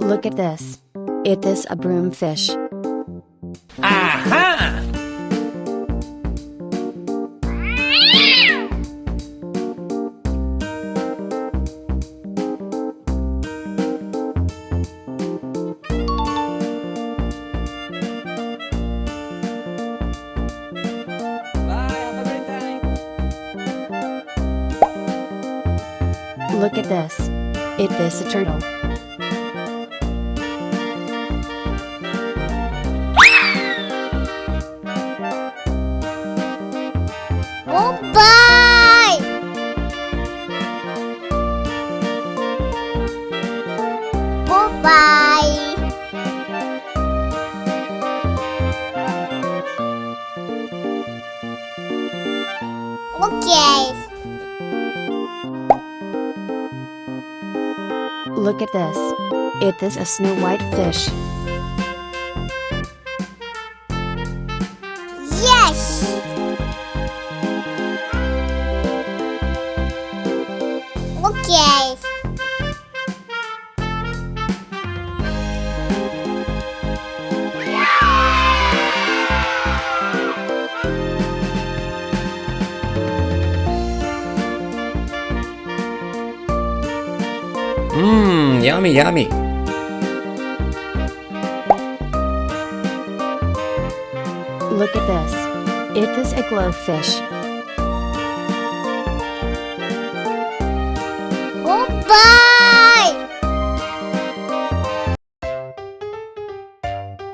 Look at this. It is a broomfish. Aha! Look at this. It is a turtle. Goodbye! Goodbye! Okay. Look at this. It is a snow white fish. Yes! Okay. Mmm, yummy, yummy. Look at this. It is a glowfish. Goodbye!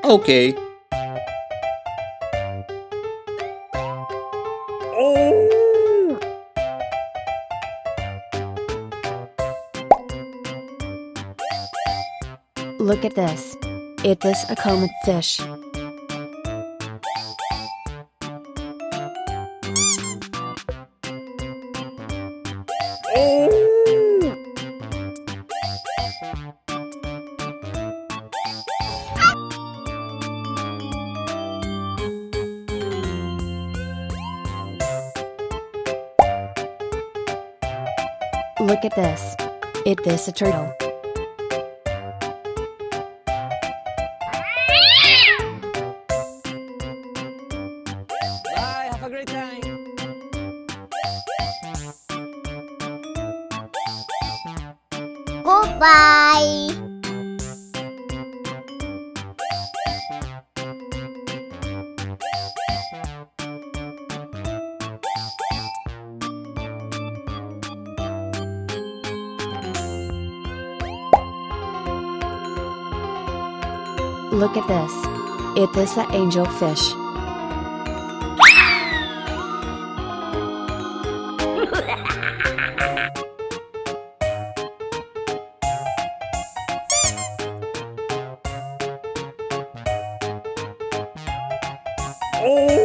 Okay. Oh! Look at this. It is a comet fish. Look at this. It is a turtle. Bye, have a great time. Goodbye! Look at this. It is an angelfish. Oh!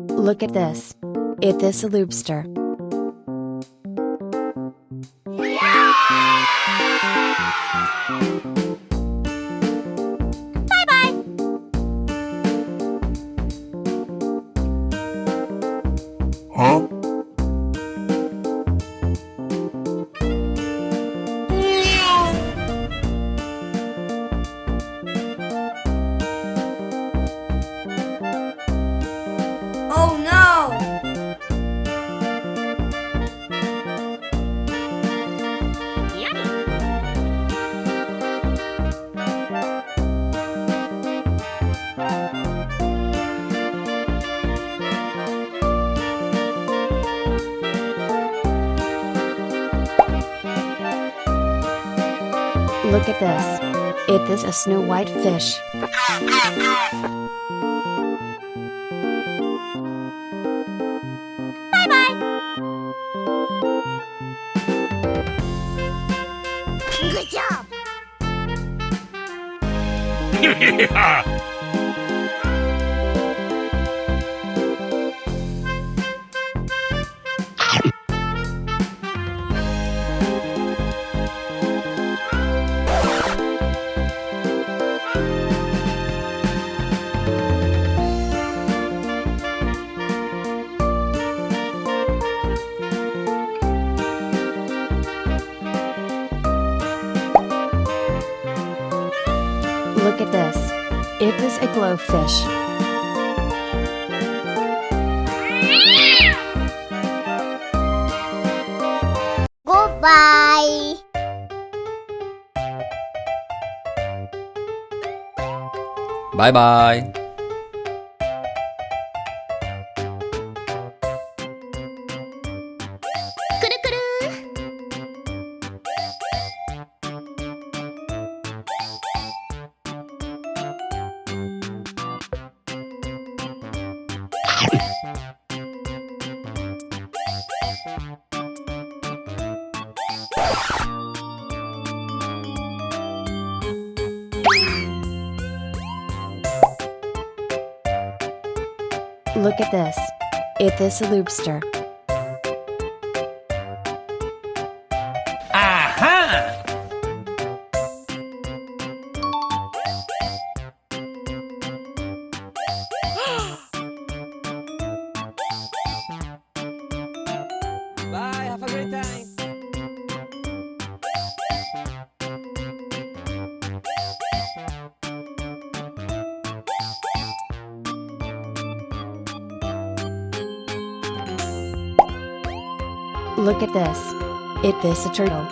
Look at this. It is a lobster. Huh? Oh no! Look at this. It is a snow white fish. Good job. Look at this. It is a glowfish. Goodbye. Bye bye. Look at this. It is a lobster. Aha! Bye, have a great time. Look at this. It is a turtle.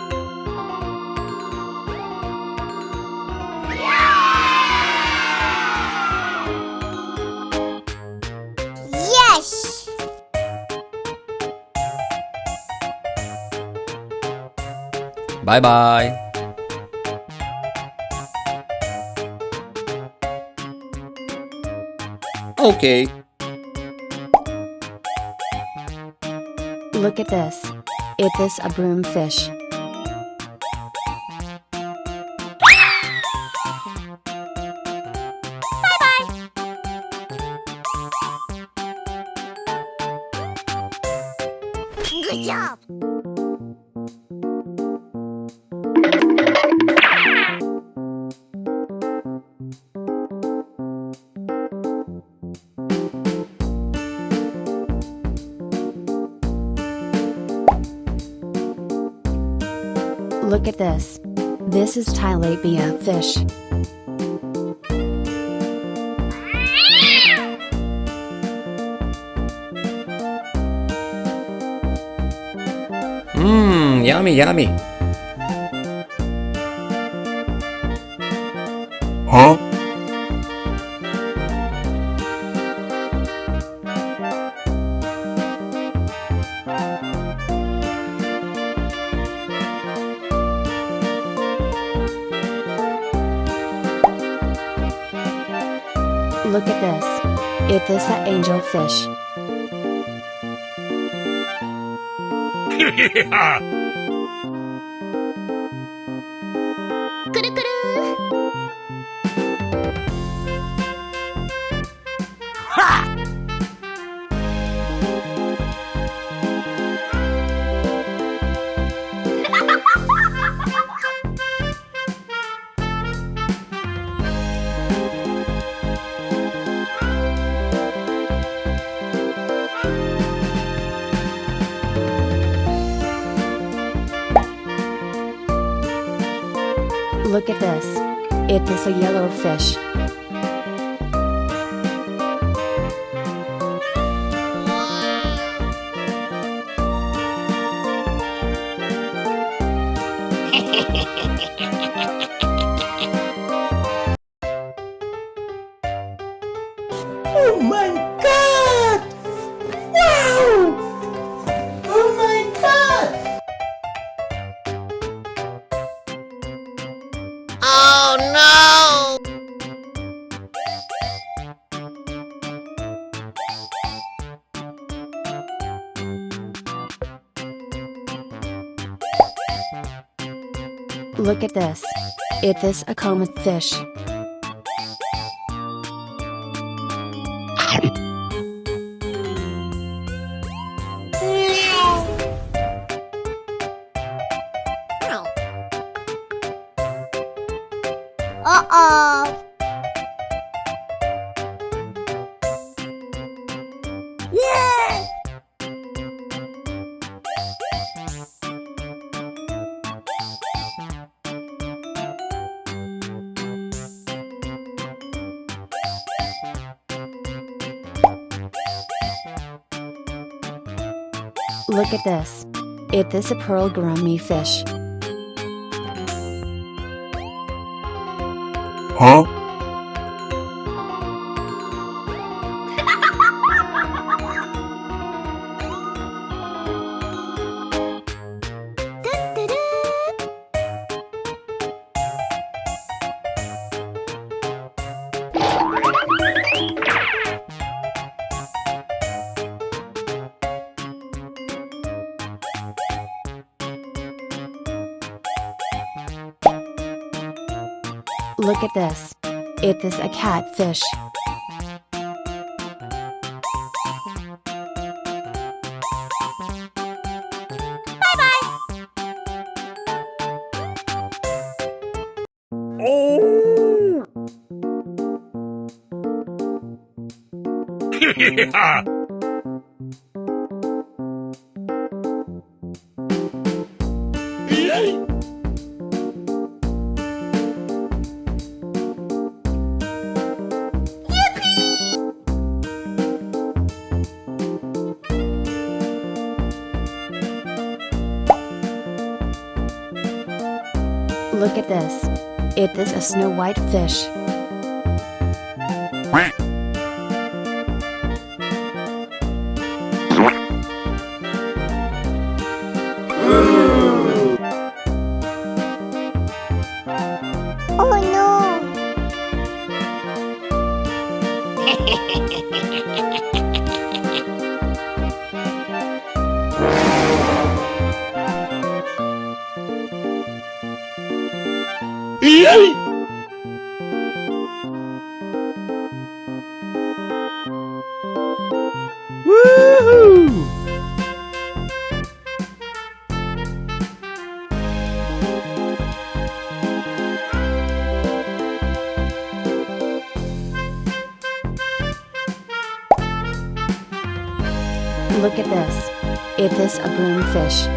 Yes. Bye bye. Okay. Look at this. It is a broomfish. Good job. Look at this. This is tilapia fish. Mmm, yummy, yummy. Huh? Look at this. It is an angelfish. Look at this. It is a yellowfish. Oh my god! Wow! Oh my god! Oh no! Look at this. It is a comet fish. Uh-oh. Yeah. Look at this. It is a pearl gourami fish. Huh? Look at this. It is a catfish. Look at this. It is a snow white fish. Oh no. Woohoo! Look at this. It is a broomfish.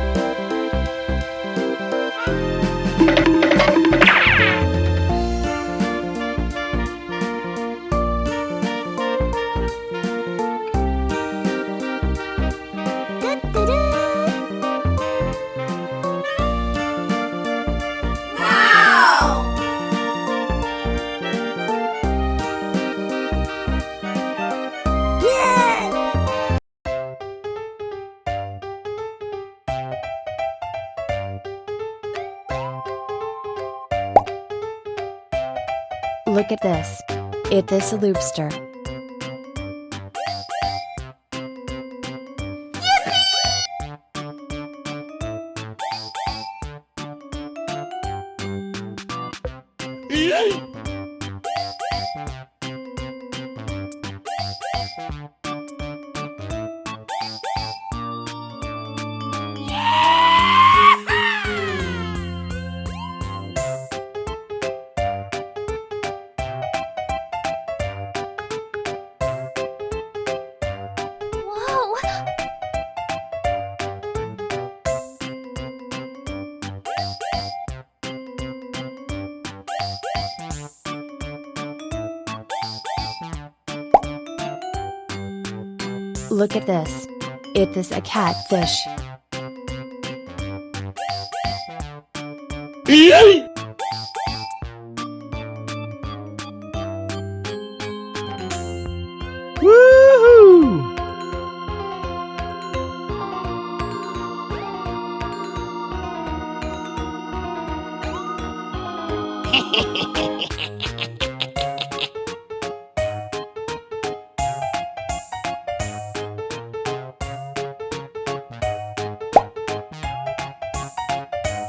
Look at this. It is a lobster. Look at this. It is a catfish. Woohoo!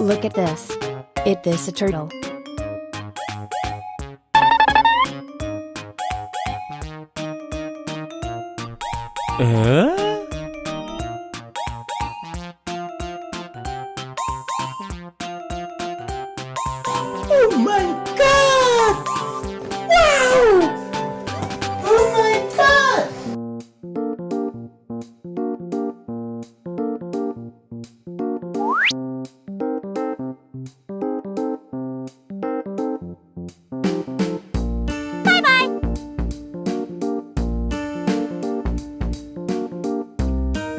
Look at this. It is a turtle. Oh my god! Wow! Oh my god!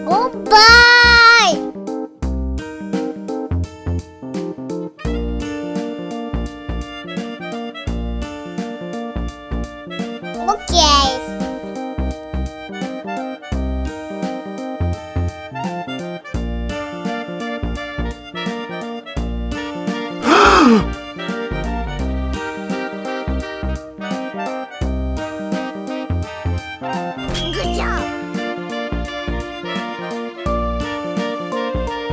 Goodbye. Okay.